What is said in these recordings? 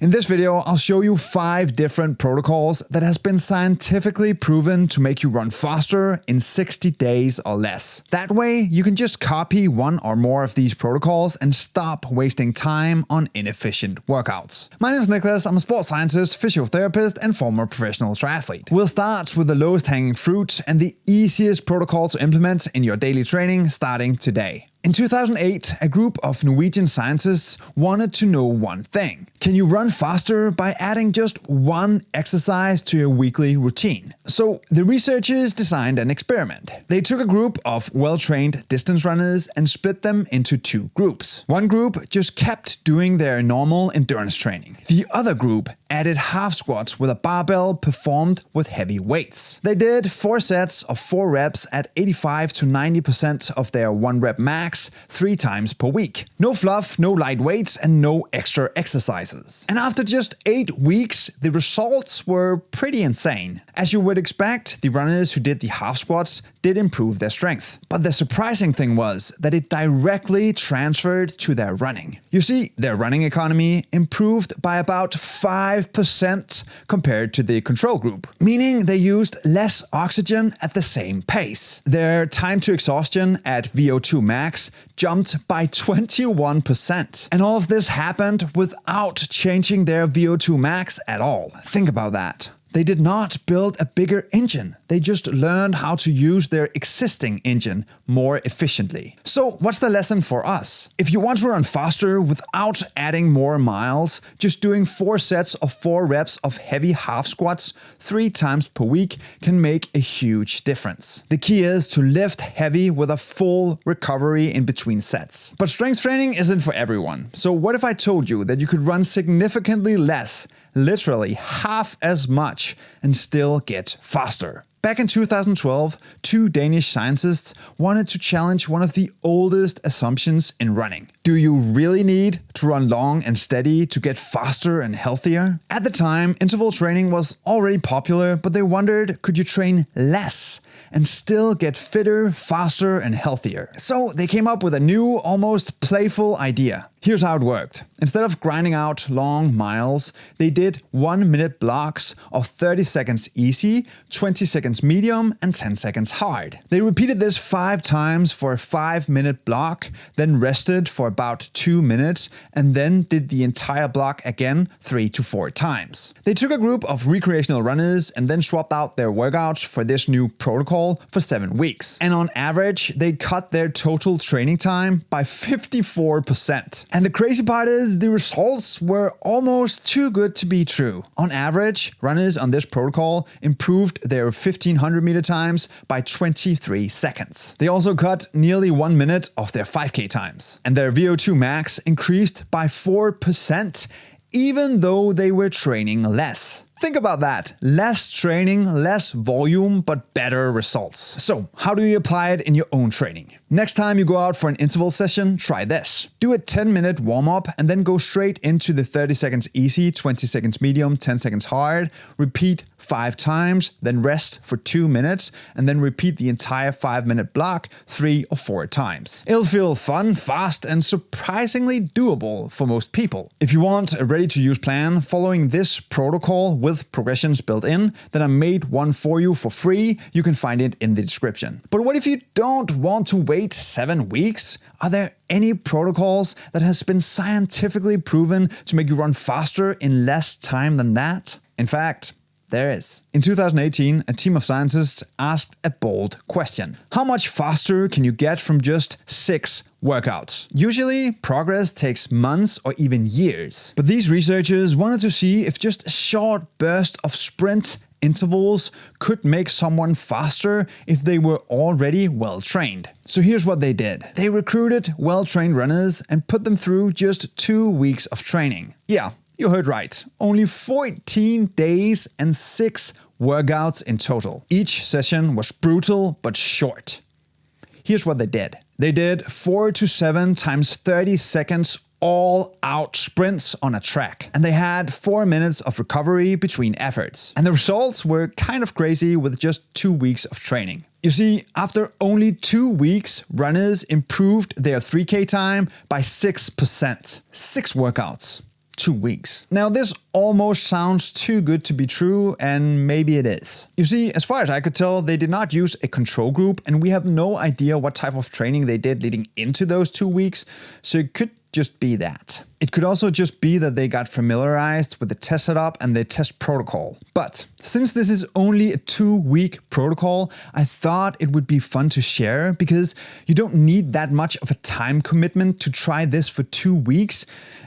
In this video, I'll show you 5 different protocols that has been scientifically proven to make you run faster in 60 days or less. That way, you can just copy one or more of these protocols and stop wasting time on inefficient workouts. My name is Nicklas, I'm a sports scientist, physiotherapist, and former professional triathlete. We'll start with the lowest hanging fruit and the easiest protocol to implement in your daily training starting today. In 2008, a group of Norwegian scientists wanted to know one thing. Can you run faster by adding just one exercise to your weekly routine? So the researchers designed an experiment. They took a group of well-trained distance runners and split them into 2 groups. One group just kept doing their normal endurance training. The other group added half squats with a barbell performed with heavy weights. They did 4 sets of 4 reps at 85 to 90% of their 1 rep max 3 times per week. No fluff, no light weights, and no extra exercises. And after just 8 weeks, the results were pretty insane. As you would expect, the runners who did the half squats did improve their strength. But the surprising thing was that it directly transferred to their running. You see, their running economy improved by about 5% compared to the control group, meaning they used less oxygen at the same pace. Their time to exhaustion at VO2 max jumped by 21%. And all of this happened without changing their VO2 max at all. Think about that. They did not build a bigger engine. They just learned how to use their existing engine more efficiently. So what's the lesson for us? If you want to run faster without adding more miles, just doing 4 sets of 4 reps of heavy half squats 3 times per week can make a huge difference. The key is to lift heavy with a full recovery in between sets. But strength training isn't for everyone. So what if I told you that you could run significantly less, literally half as much, and still get faster? Back in 2012, 2 Danish scientists wanted to challenge one of the oldest assumptions in running. Do you really need to run long and steady to get faster and healthier? At the time, interval training was already popular, but they wondered, could you train less and still get fitter, faster, and healthier? So they came up with a new, almost playful idea. Here's how it worked. Instead of grinding out long miles, they did 1-minute blocks of 30 seconds easy, 20 seconds medium, and 10 seconds hard. They repeated this 5 times for a 5-minute block, then rested for about 2 minutes, and then did the entire block again 3 to 4 times. They took a group of recreational runners and then swapped out their workouts for this new protocol for 7 weeks. And on average, they cut their total training time by 54%. And the crazy part is the results were almost too good to be true. On average, runners on this protocol improved their 1500 meter times by 23 seconds. They also cut nearly 1 minute of their 5K times. And their VO2 max increased by 4%, even though they were training less. Think about that. Less training, less volume, but better results. So, how do you apply it in your own training? Next time you go out for an interval session, try this. Do a 10-minute warm-up and then go straight into the 30 seconds easy, 20 seconds medium, 10 seconds hard. Repeat 5 times, then rest for 2 minutes, and then repeat the entire 5-minute block 3 or 4 times. It'll feel fun, fast, and surprisingly doable for most people. If you want a ready-to-use plan following this protocol with progressions built in, then I made one for you for free. You can find it in the description. But what if you don't want to wait 7 weeks? Are there any protocols that has been scientifically proven to make you run faster in less time than that? In fact, there is. In 2018, a team of scientists asked a bold question. How much faster can you get from just 6 workouts? Usually, progress takes months or even years. But these researchers wanted to see if just a short burst of sprint intervals could make someone faster if they were already well-trained. So here's what they did. They recruited well-trained runners and put them through just 2 weeks of training. Yeah, you heard right. Only 14 days and 6 workouts in total. Each session was brutal but short. Here's what they did. They did 4 to 7 times 30 seconds all-out sprints on a track. And they had 4 minutes of recovery between efforts. And the results were kind of crazy with just 2 weeks of training. You see, after only 2 weeks, runners improved their 3K time by 6%. 6 workouts. 2 weeks. Now, this almost sounds too good to be true, and maybe it is. You see, as far as I could tell, they did not use a control group, and we have no idea what type of training they did leading into those 2 weeks, so it could just be that. It could also just be that they got familiarized with the test setup and the test protocol. But since this is only a 2-week protocol, I thought it would be fun to share because you don't need that much of a time commitment to try this for 2 weeks.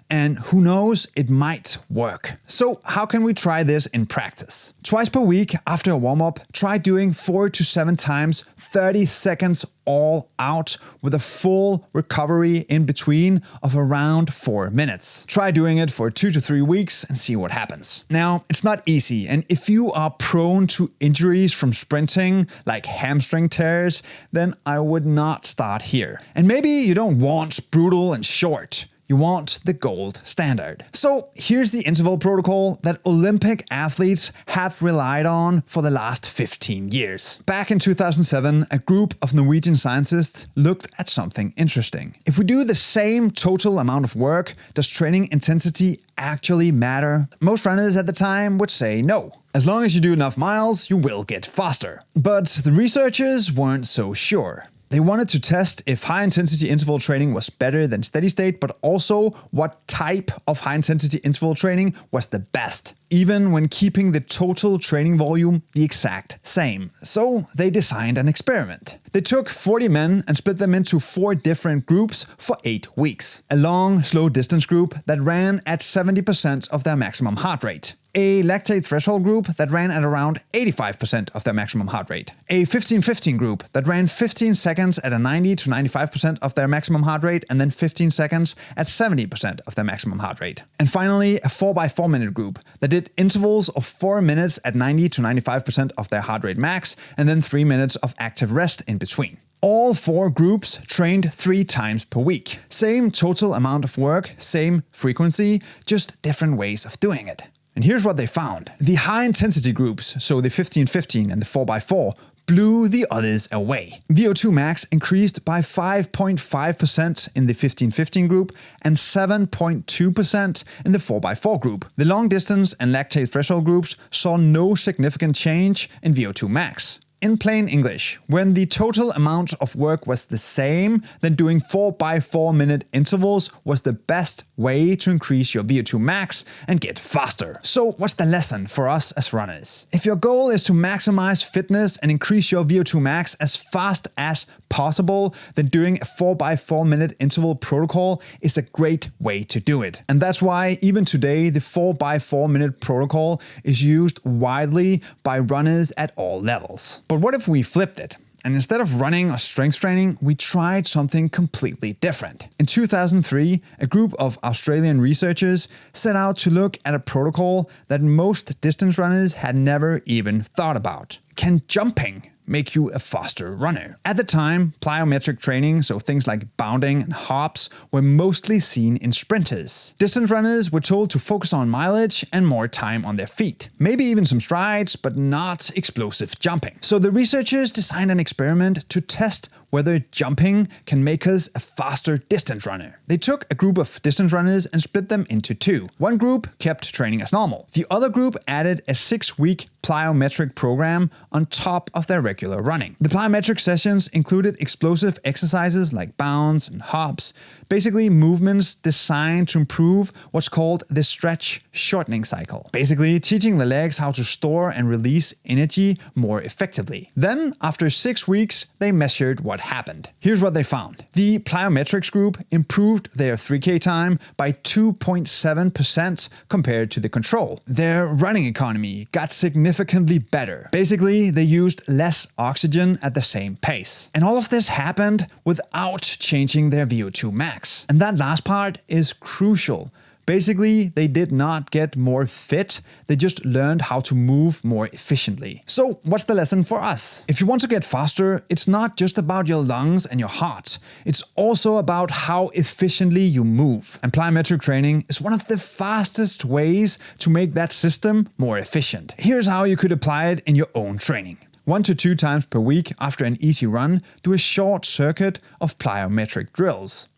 And who knows, it might work. So how can we try this in practice? Twice per week after a warm-up, try doing 4 to 7 times, 30 seconds all out with a full recovery in between of around 4 minutes. Try doing it for 2 to 3 weeks and see what happens. Now, it's not easy, and if you are prone to injuries from sprinting, like hamstring tears, then I would not start here. And maybe you don't want brutal and short. You want the gold standard. So here's the interval protocol that Olympic athletes have relied on for the last 15 years. Back in 2007, a group of Norwegian scientists looked at something interesting. If we do the same total amount of work, does training intensity actually matter? Most runners at the time would say no. As long as you do enough miles, you will get faster. But the researchers weren't so sure. They wanted to test if high-intensity interval training was better than steady state, but also what type of high-intensity interval training was the best, even when keeping the total training volume the exact same. So they designed an experiment. They took 40 men and split them into 4 different groups for 8 weeks. A long, slow distance group that ran at 70% of their maximum heart rate. A lactate threshold group that ran at around 85% of their maximum heart rate. A 15-15 group that ran 15 seconds at a 90 to 95% of their maximum heart rate and then 15 seconds at 70% of their maximum heart rate. And finally, a 4x4 minute group that did intervals of 4 minutes at 90 to 95% of their heart rate max and then 3 minutes of active rest in between. All 4 groups trained 3 times per week. Same total amount of work, same frequency, just different ways of doing it. And here's what they found. The high-intensity groups, so the 15-15 and the 4x4, blew the others away. VO2 max increased by 5.5% in the 15-15 group and 7.2% in the 4x4 group. The long distance and lactate threshold groups saw no significant change in VO2 max. In plain English, when the total amount of work was the same, then doing 4x4 minute intervals was the best way to increase your VO2 max and get faster. So what's the lesson for us as runners? If your goal is to maximize fitness and increase your VO2 max as fast as possible, then doing a 4x4 minute interval protocol is a great way to do it. And that's why even today the 4x4 minute protocol is used widely by runners at all levels. But what if we flipped it? And instead of running or strength training, we tried something completely different. In 2003, a group of Australian researchers set out to look at a protocol that most distance runners had never even thought about. Can jumping make you a faster runner? At the time, plyometric training, so things like bounding and hops, were mostly seen in sprinters. Distance runners were told to focus on mileage and more time on their feet. Maybe even some strides, but not explosive jumping. So the researchers designed an experiment to test whether jumping can make us a faster distance runner. They took a group of distance runners and split them into 2. One group kept training as normal. The other group added a 6-week plyometric program on top of their regular running. The plyometric sessions included explosive exercises like bounds and hops, basically movements designed to improve what's called the stretch shortening cycle. Basically teaching the legs how to store and release energy more effectively. Then, after 6 weeks, they measured what happened. Here's what they found. The plyometrics group improved their 3K time by 2.7% compared to the control. Their running economy got significantly better. Basically, they used less oxygen at the same pace. And all of this happened without changing their VO2 max. And that last part is crucial. Basically, they did not get more fit, they just learned how to move more efficiently. So, what's the lesson for us? If you want to get faster, it's not just about your lungs and your heart. It's also about how efficiently you move. And plyometric training is one of the fastest ways to make that system more efficient. Here's how you could apply it in your own training. 1 to 2 times per week after an easy run, do a short circuit of plyometric drills.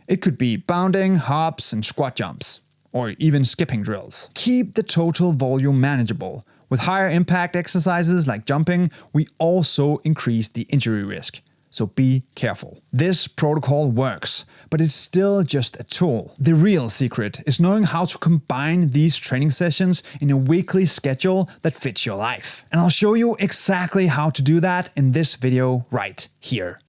It could be bounding, hops, and squat jumps. or even skipping drills. Keep the total volume manageable. With higher impact exercises like jumping, we also increase the injury risk. So be careful. This protocol works, but it's still just a tool. The real secret is knowing how to combine these training sessions in a weekly schedule that fits your life. And I'll show you exactly how to do that in this video right here.